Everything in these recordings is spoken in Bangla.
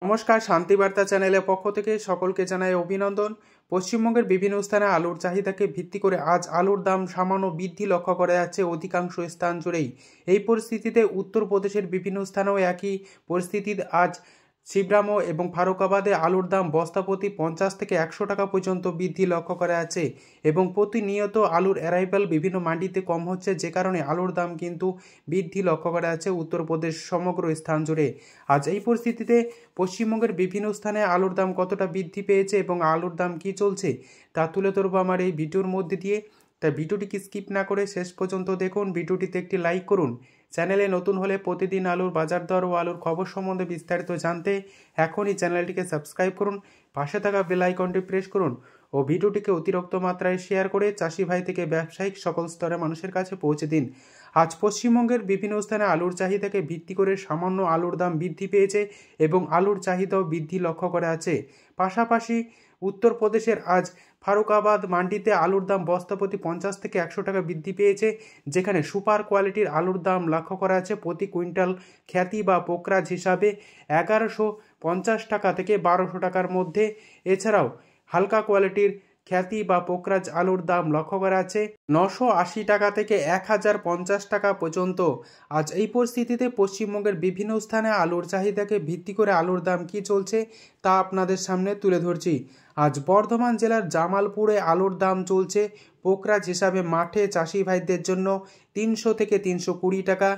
নমস্কার, শান্তিবার্তা চ্যানেলের পক্ষ থেকে সকলকে জানাই অভিনন্দন। পশ্চিমবঙ্গের বিভিন্ন স্থানে আলুর চাহিদাকে ভিত্তি করে আজ আলুর দাম সামান্য বৃদ্ধি লক্ষ্য করা যাচ্ছে অধিকাংশ স্থান জুড়েই। এই পরিস্থিতিতে উত্তরপ্রদেশের বিভিন্ন স্থানেও একই পরিস্থিতি। আজ শিবরামও এবং ফারুকাবাদে আলুর দাম বস্তাপ্রতি 50 থেকে 100 টাকা পর্যন্ত বৃদ্ধি লক্ষ্য করা যাচ্ছে এবং প্রতিনিয়ত আলুর অ্যারাইভাল বিভিন্ন মান্ডিতে কম হচ্ছে, যে কারণে আলুর দাম কিন্তু বৃদ্ধি লক্ষ্য করা যাচ্ছে উত্তরপ্রদেশ সমগ্র স্থান জুড়ে। আজ এই পরিস্থিতিতে পশ্চিমবঙ্গের বিভিন্ন স্থানে আলুর দাম কতটা বৃদ্ধি পেয়েছে এবং আলুর দাম কী চলছে তা তুলে ধরবো আমার এই ভিডিওর মধ্যে দিয়ে। তাই ভিডিওটিকে স্কিপ না করে শেষ পর্যন্ত দেখুন। ভিডিওটিতে একটি লাইক করুন। চ্যানেলে নতুন হলে প্রতিদিন আলুর বাজার দর ও আলুর খবর সম্বন্ধে বিস্তারিত জানতে এখনই চ্যানেলটিকে সাবস্ক্রাইব করুন, পাশে থাকা বেল আইকনটি প্রেস করুন ও ভিডিওটিকে অতিরিক্ত মাত্রায় শেয়ার করে চাষি ভাই থেকে ব্যবসায়িক সকল স্তরের মানুষের কাছে পৌঁছে দিন। আজ পশ্চিমবঙ্গের বিভিন্ন স্থানে আলুর চাহিদাকে ভিত্তি করে সামান্য আলুর দাম বৃদ্ধি পেয়েছে এবং আলুর চাহিদাও বৃদ্ধি লক্ষ্য করা আছে। পাশাপাশি উত্তরপ্রদেশের আজ ফারুকাবাদ মান্ডিতে আলুর দাম বস্তাপ্রতি 50 থেকে 100 টাকা বৃদ্ধি পেয়েছে, যেখানে সুপার কোয়ালিটির আলুর দাম লক্ষ্য করা আছে প্রতি কুইন্টাল খ্যাতি বা পোকরাজ হিসাবে 1150 টাকা থেকে 1200 টাকার মধ্যে। এছাড়াও হালকা কোয়ালিটির খ্যাতি বা পোকরাজ আলুর দাম লক্ষ্য করা আছে 980 টাকা থেকে 1050 টাকা পর্যন্ত। আজ এই পরিস্থিতিতে পশ্চিমবঙ্গের বিভিন্ন স্থানে আলুর চাহিদাকে ভিত্তি করে আলুর দাম কি চলছে তা আপনাদের সামনে তুলে ধরছি। আজ বর্ধমান জেলার জামালপুরে আলুর দাম চলছে পোকরাজ হিসাবে মাঠে চাষি ভাইদের জন্য 300 থেকে 320 টাকা।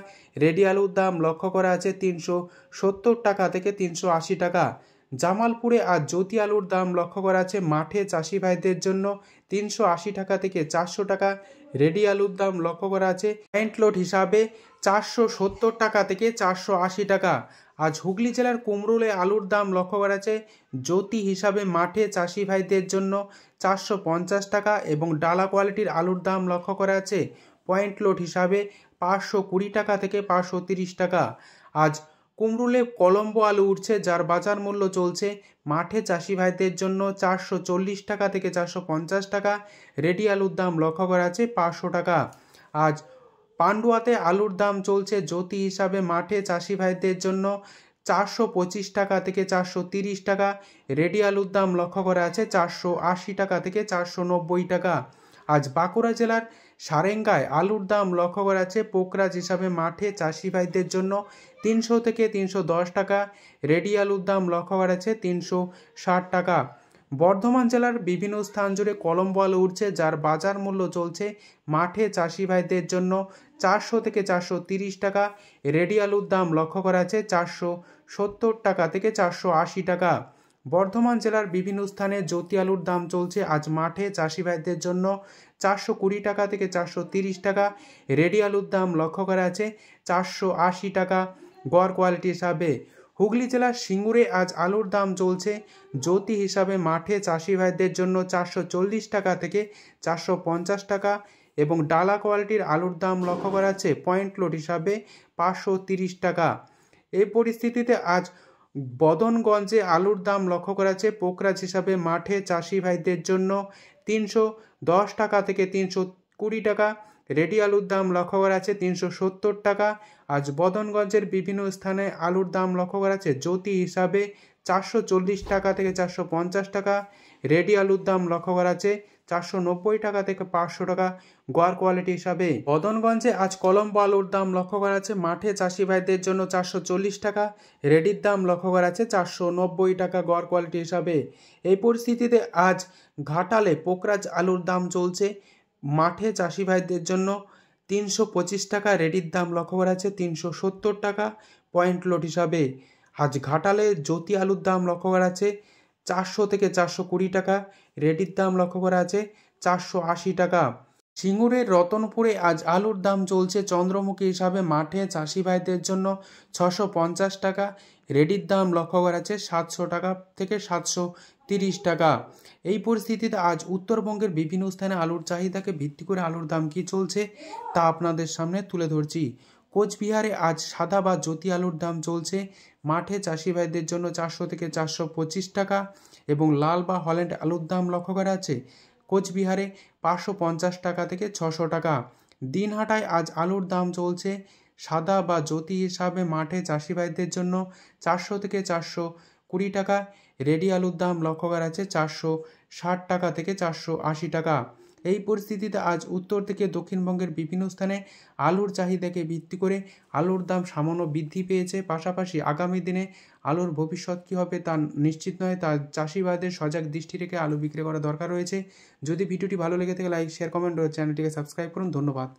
রেডি আলুর দাম লক্ষ্য করা আছে 370 টাকা থেকে 380 টাকা। জামালপুরে আজ জ্যোতি আলুর দাম লক্ষ্য করা আছে মাঠে চাষি ভাইদের জন্য 380 টাকা থেকে 400 টাকা। রেডি আলুর দাম লক্ষ্য করা আছে পয়েন্ট লোড হিসাবে 470 টাকা থেকে 480 টাকা। আজ হুগলি জেলার কুমরুলে আলুর দাম লক্ষ্য করা আছে জ্যোতি হিসাবে মাঠে চাষি ভাইদের জন্য 450 টাকা এবং ডালা কোয়ালিটির আলুর দাম লক্ষ্য করা আছে পয়েন্ট লোড হিসাবে 520 টাকা থেকে 530 টাকা। আজ কুমরুলে কলম্বো আলু উঠছে, যার বাজার মূল্য চলছে মাঠে চাষি ভাইদের জন্য 440 টাকা থেকে 450 টাকা। রেডি আলুর দাম লক্ষ্য করা আছে 500 টাকা। আজ পান্ডুয়াতে আলুর দাম চলছে জ্যোতি হিসাবে মাঠে চাষি ভাইদের জন্য 425 টাকা থেকে 430 টাকা। রেডি আলুর দাম লক্ষ্য করা আছে 480 টাকা থেকে 490 টাকা। আজ বাঁকুড়া জেলার সারেঙ্গায় আলুর দাম লক্ষ্য করা আছে পোকরাজ হিসাবে মাঠে চাষি ভাইদের জন্য 300 থেকে 310 টাকা। রেডি আলুর দাম লক্ষ্য করা আছে 360 টাকা। বর্ধমান জেলার বিভিন্ন স্থান জুড়ে কলম্বো আলু উঠছে, যার বাজার মূল্য চলছে মাঠে চাষি ভাইদের জন্য 400 থেকে 430 টাকা। রেডি আলুর দাম লক্ষ্য করা আছে 470 টাকা থেকে 480 টাকা। বর্ধমান জেলার বিভিন্ন স্থানে জ্যোতি আলুর দাম চলছে আজ মাঠে চাষি ভাইদের জন্য 420 টাকা থেকে 430 টাকা। রেডি আলুর দাম লক্ষ্য করা আছে 480 টাকা গড় কোয়ালিটি হিসাবে। হুগলি জেলার সিঙ্গুরে আজ আলুর দাম চলছে জ্যোতি হিসাবে মাঠে চাষি ভাইদের জন্য 440 টাকা থেকে 450 টাকা এবং ডালা কোয়ালিটির আলুর দাম লক্ষ্য করা আছে পয়েন্ট লোড হিসাবে 530 টাকা। এই পরিস্থিতিতে আজ বদনগঞ্জে আলুর দাম লক্ষ্য করা আছে পোকরাজ হিসাবে মাঠে চাষি ভাইদের জন্য 310 টাকা থেকে 320 টাকা। রেডি আলুর দাম লক্ষ্য করা আছে 370 টাকা। আজ বদনগঞ্জের বিভিন্ন স্থানে আলুর দাম লক্ষ্য করা আছে জ্যোতি হিসাবে 440 টাকা থেকে 450 টাকা। রেডি আলুর দাম লক্ষ্য করা আছে 490 টাকা থেকে 500 টাকা গড় কোয়ালিটি হিসাবে। বদনগঞ্জে আজ কলম্বো আলুর দাম লক্ষ্য করা আছে মাঠে চাষি ভাইদের জন্য 440 টাকা। রেডির দাম লক্ষ্য করা আছে 490 টাকা গড় কোয়ালিটি হিসাবে। এই পরিস্থিতিতে আজ ঘাটালে পোকরাজ আলুর দাম চলছে মাঠে চাষি ভাইদের জন্য 325 টাকা। রেডির দাম লক্ষ্য করা আছে 370 টাকা পয়েন্ট লোড হিসাবে। আজ ঘাটালে জ্যোতি আলুর দাম লক্ষ্য করা আছে 400 থেকে 420 টাকা। রেডির দাম লক্ষ্য করা আছে 480 টাকা। সিঙ্গুরের রতনপুরে আজ আলুর দাম চলছে চন্দ্রমুখী হিসাবে মাঠে চাষি ভাইদের জন্য 650 টাকা। রেডির দাম লক্ষ্য করা আছে 700 টাকা থেকে 730 টাকা। এই পরিস্থিতিতে আজ উত্তরবঙ্গের বিভিন্ন স্থানে আলুর চাহিদাকে ভিত্তি করে আলুর দাম কী চলছে তা আপনাদের সামনে তুলে ধরছি। কোচবিহারে আজ সাদা বা জ্যোতি আলুর দাম চলছে মাঠে চাষি ভাইদের জন্য 400 থেকে 425 টাকা এবং লাল বা হল্যান্ড আলুর দাম লক্ষ্য করা আছে কোচবিহারে 550 টাকা থেকে 600 টাকা। দিনহাটায় আজ আলুর দাম চলছে সাদা বা জ্যোতি হিসাবে মাঠে চাষি ভাইদের জন্য 400 থেকে 400 20 টাকা। রেডি আলুর দাম লক্ষ্য করা যাচ্ছে 460 টাকা থেকে 480 টাকা। এই পরিস্থিতিতে আজ উত্তর থেকে দক্ষিণবঙ্গের বিভিন্ন স্থানে আলুর চাহিদাকে ভিত্তি করে আলুর দাম সামান্য বৃদ্ধি পেয়েছে। পাশাপাশি আগামী দিনে আলুর ভবিষ্যৎ কী হবে তা নিশ্চিত নয়, তা চাষিবাদের সজাগ দৃষ্টি রেখে আলু বিক্রি করা দরকার রয়েছে। যদি ভিডিওটি ভালো লেগে থাকে লাইক, শেয়ার, কমেন্ট ও চ্যানেলটিকে সাবস্ক্রাইব করুন। ধন্যবাদ।